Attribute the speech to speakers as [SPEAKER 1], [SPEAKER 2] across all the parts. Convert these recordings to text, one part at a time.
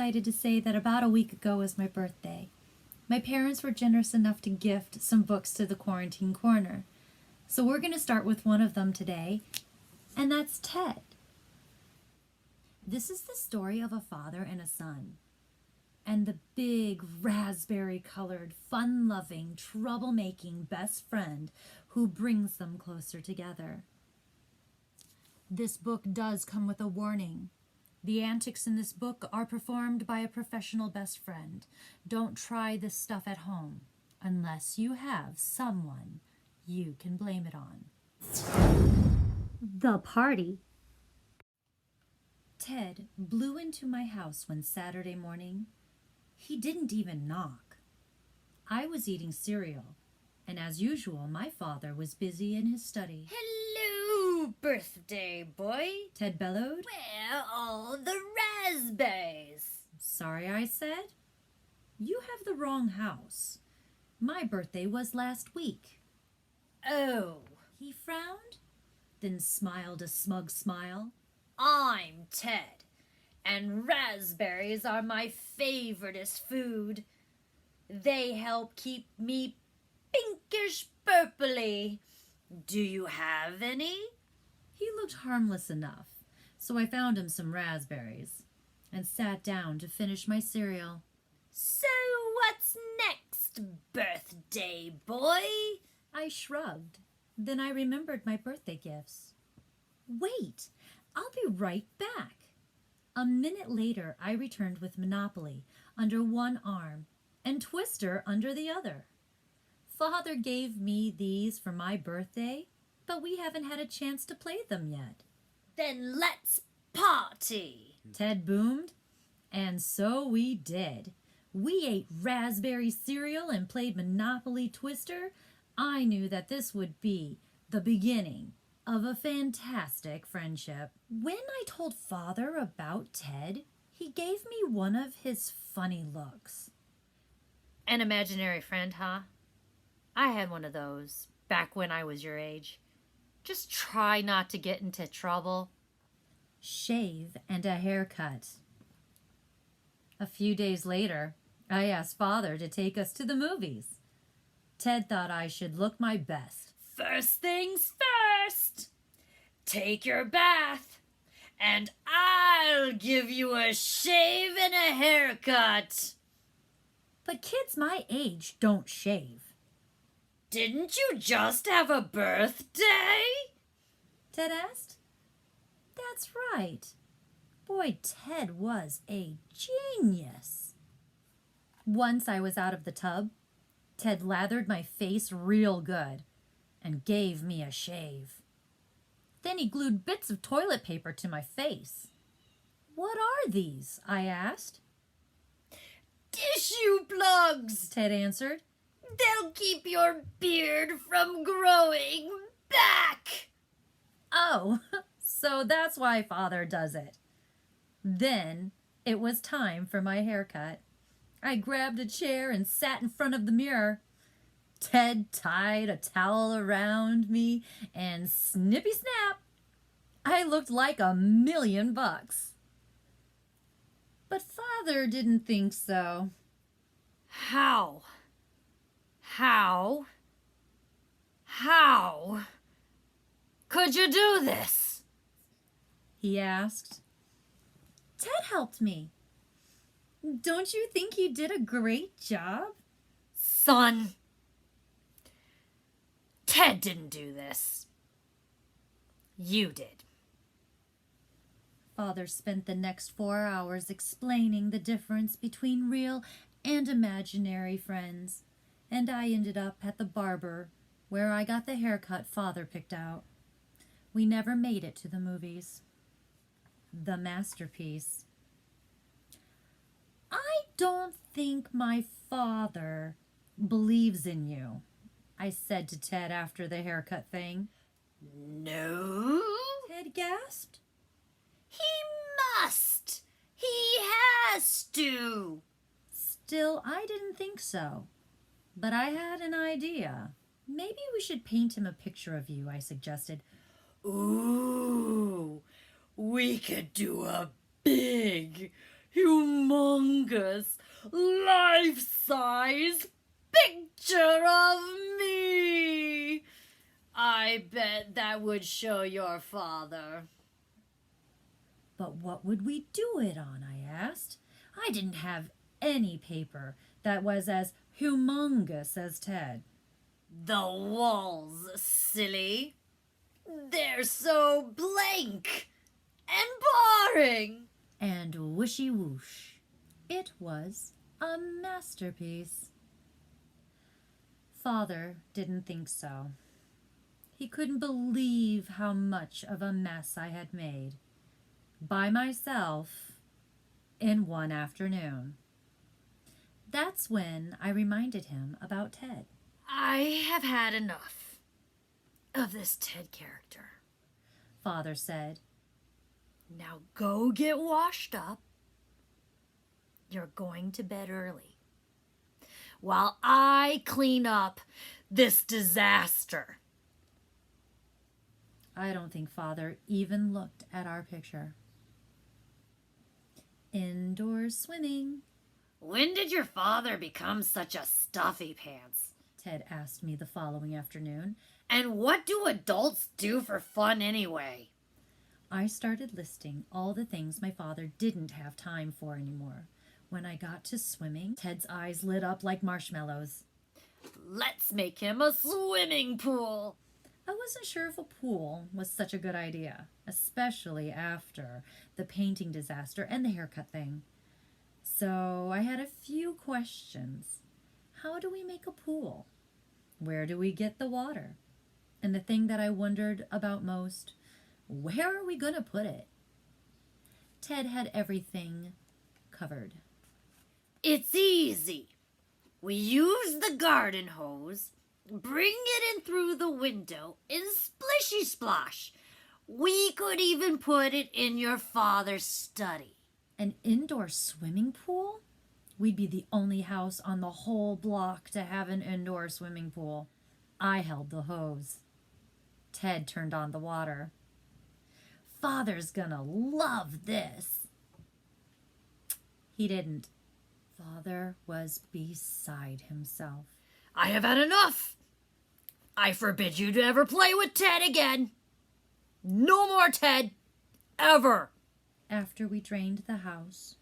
[SPEAKER 1] excited to say that about a week ago was my birthday. My parents were generous enough to gift some books to the Quarantine Corner. So we're going to start with one of them today, and that's Ted. This is the story of a father and a son, and the big, raspberry-colored, fun-loving, trouble-making best friend who brings them closer together. This book does come with a warning. The antics in this book are performed by a professional best friend. Don't try this stuff at home unless you have someone you can blame it on. The party. Ted blew into my house one Saturday morning. He didn't even knock. I was eating cereal, and as usual, my father was busy in his study.
[SPEAKER 2] Hello, birthday boy.
[SPEAKER 1] Ted bellowed.
[SPEAKER 2] Where are all the raspberries?
[SPEAKER 1] Sorry, I said. You have the wrong house. My birthday was last week.
[SPEAKER 2] Oh.
[SPEAKER 1] He frowned, then smiled a smug smile.
[SPEAKER 2] I'm Ted, and raspberries are my favoriteest food. They help keep me pinkish purpley. Do you have any?
[SPEAKER 1] He looked harmless enough, so I found him some raspberries and sat down to finish my cereal.
[SPEAKER 2] So what's next, birthday boy?
[SPEAKER 1] I shrugged. Then I remembered my birthday gifts. Wait, I'll be right back. A minute later, I returned with Monopoly under one arm and Twister under the other. Father gave me these for my birthday, but we haven't had a chance to play them yet.
[SPEAKER 2] Then let's party,
[SPEAKER 1] Ted boomed, and so we did. We ate raspberry cereal and played Monopoly Twister. I knew that this would be the beginning of a fantastic friendship. When I told Father about Ted, he gave me one of his funny looks.
[SPEAKER 2] An imaginary friend, huh? I had one of those back when I was your age. Just try not to get into trouble.
[SPEAKER 1] Shave and a haircut. A few days later, I asked Father to take us to the movies. Ted thought I should look my best.
[SPEAKER 2] First things first. Take your bath, and I'll give you a shave and a haircut.
[SPEAKER 1] But kids my age don't shave.
[SPEAKER 2] Didn't you just have a birthday?
[SPEAKER 1] Ted asked. That's right. Boy, Ted was a genius. Once I was out of the tub, Ted lathered my face real good and gave me a shave. Then he glued bits of toilet paper to my face. What are these? I asked.
[SPEAKER 2] Tissue plugs,
[SPEAKER 1] Ted answered.
[SPEAKER 2] They'll keep your beard from growing back.
[SPEAKER 1] Oh, so that's why Father does it. Then it was time for my haircut. I grabbed a chair and sat in front of the mirror. Ted tied a towel around me and snippy snap, I looked like $1,000,000. But Father didn't think so.
[SPEAKER 2] How could you do this?
[SPEAKER 1] He asked. Ted helped me. Don't you think he did a great job?
[SPEAKER 2] Son, Ted didn't do this. You did.
[SPEAKER 1] Father spent the next 4 hours explaining the difference between real and imaginary friends, and I ended up at the barber where I got the haircut Father picked out. We never made it to the movies. The masterpiece. I don't think my father believes in you, I said to Ted after the haircut thing.
[SPEAKER 2] No?
[SPEAKER 1] Ted gasped.
[SPEAKER 2] He must. He has to.
[SPEAKER 1] Still, I didn't think so. But I had an idea. Maybe we should paint him a picture of you, I suggested.
[SPEAKER 2] Ooh, we could do a big, humongous, life-size picture of me. I bet that would show your father.
[SPEAKER 1] But what would we do it on? I asked. I didn't have any paper that was as humongous as Ted.
[SPEAKER 2] The walls, silly. They're so blank and boring.
[SPEAKER 1] And wishy whoosh. It was a masterpiece. Father didn't think so. He couldn't believe how much of a mess I had made. By myself in one afternoon. That's when I reminded him about Ted.
[SPEAKER 2] I have had enough of this Ted character.
[SPEAKER 1] Father said.
[SPEAKER 2] Now go get washed up. You're going to bed early, while I clean up this disaster.
[SPEAKER 1] I don't think Father even looked at our picture. Indoor swimming,
[SPEAKER 2] When did your father become such a stuffy pants?
[SPEAKER 1] Ted asked me the following afternoon.
[SPEAKER 2] And what do adults do for fun anyway?
[SPEAKER 1] I started listing all the things my father didn't have time for anymore. When I got to swimming, Ted's eyes lit up like marshmallows.
[SPEAKER 2] Let's make him a swimming pool.
[SPEAKER 1] I wasn't sure if a pool was such a good idea, especially after the painting disaster and the haircut thing. So I had a few questions. How do we make a pool? Where do we get the water? And the thing that I wondered about most, where are we going to put it? Ted had everything covered.
[SPEAKER 2] It's easy. We use the garden hose, bring it in through the window in splishy splosh. We could even put it in your father's study.
[SPEAKER 1] An indoor swimming pool? We'd be the only house on the whole block to have an indoor swimming pool. I held the hose. Ted turned on the water. Father's gonna love this. He didn't. Father was beside himself.
[SPEAKER 2] I have had enough. I forbid you to ever play with Ted again. No more Ted. Ever.
[SPEAKER 1] After we drained the house,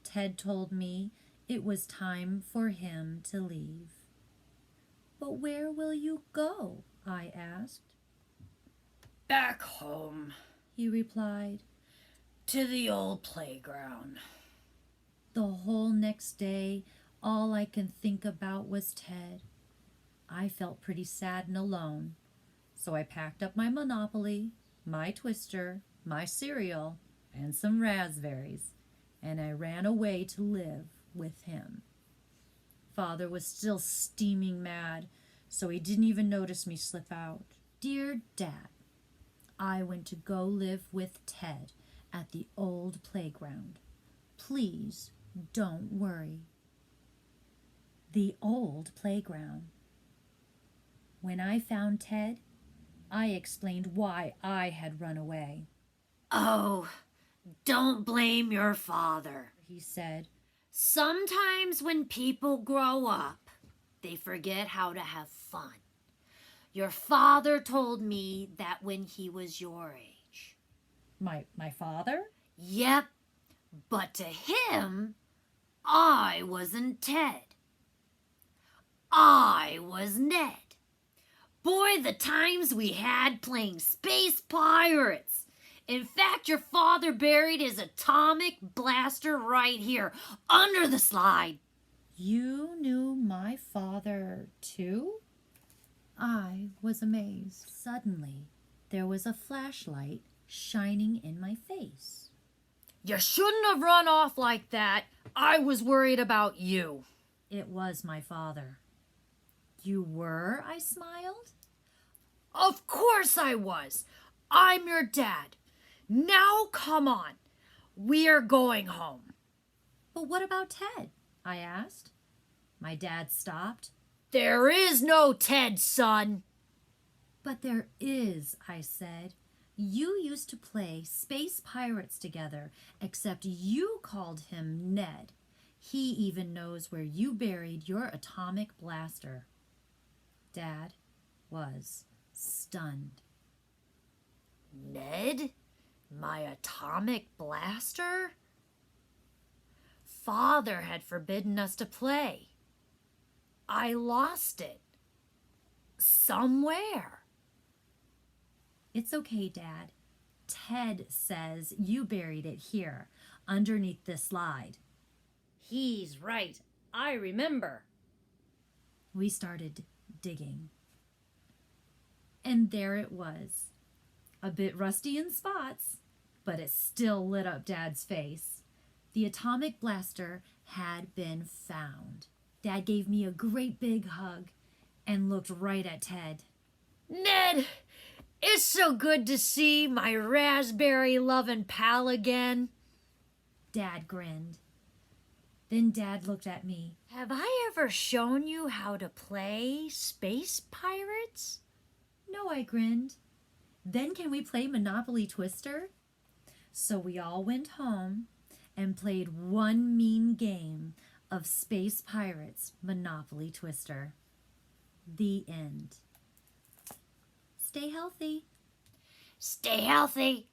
[SPEAKER 1] Ted told me it was time for him to leave. But where will you go? I asked.
[SPEAKER 2] Back home,
[SPEAKER 1] He replied.
[SPEAKER 2] to the old playground.
[SPEAKER 1] The whole next day, all I could think about was Ted. I felt pretty sad and alone, so I packed up my Monopoly, my Twister, my cereal, and some raspberries, and I ran away to live with him. Father was still steaming mad, so he didn't even notice me slip out. Dear Dad, I went to go live with Ted at the old playground. Please don't worry. The old playground. When I found Ted, I explained why I had run away.
[SPEAKER 2] Oh, don't blame your father.
[SPEAKER 1] He said.
[SPEAKER 2] Sometimes when people grow up, they forget how to have fun. Your father told me that when he was your age.
[SPEAKER 1] My father?
[SPEAKER 2] Yep, but to him, I wasn't Ted. I was Ned. Boy, the times we had playing space pirates. In fact, your father buried his atomic blaster right here, under the slide.
[SPEAKER 1] You knew my father, too? I was amazed. Suddenly, there was a flashlight shining in my face.
[SPEAKER 2] You shouldn't have run off like that. I was worried about you.
[SPEAKER 1] It was my father. You were? I smiled.
[SPEAKER 2] Of course I was. I'm your dad. Now come on. We're going home.
[SPEAKER 1] But what about Ted? I asked. My dad stopped.
[SPEAKER 2] There is no Ted, son.
[SPEAKER 1] But there is, I said. You used to play Space Pirates together, except you called him Ned. He even knows where you buried your atomic blaster. Dad was stunned.
[SPEAKER 2] Ned? My atomic blaster? Father had forbidden us to play. I lost it. Somewhere.
[SPEAKER 1] It's okay, Dad. Ted says you buried it here, underneath this slide.
[SPEAKER 2] He's right. I remember.
[SPEAKER 1] We started digging. And there it was. A bit rusty in spots, but it still lit up Dad's face. The atomic blaster had been found. Dad gave me a great big hug and looked right at Ted.
[SPEAKER 2] Ned, it's so good to see my raspberry-loving pal again.
[SPEAKER 1] Dad grinned. Then Dad looked at me.
[SPEAKER 2] Have I ever shown you how to play Space Pirates?
[SPEAKER 1] No, I grinned. Then can we play Monopoly Twister? So we all went home and played one mean game of Space Pirates Monopoly Twister. The end. Stay healthy.
[SPEAKER 2] Stay healthy.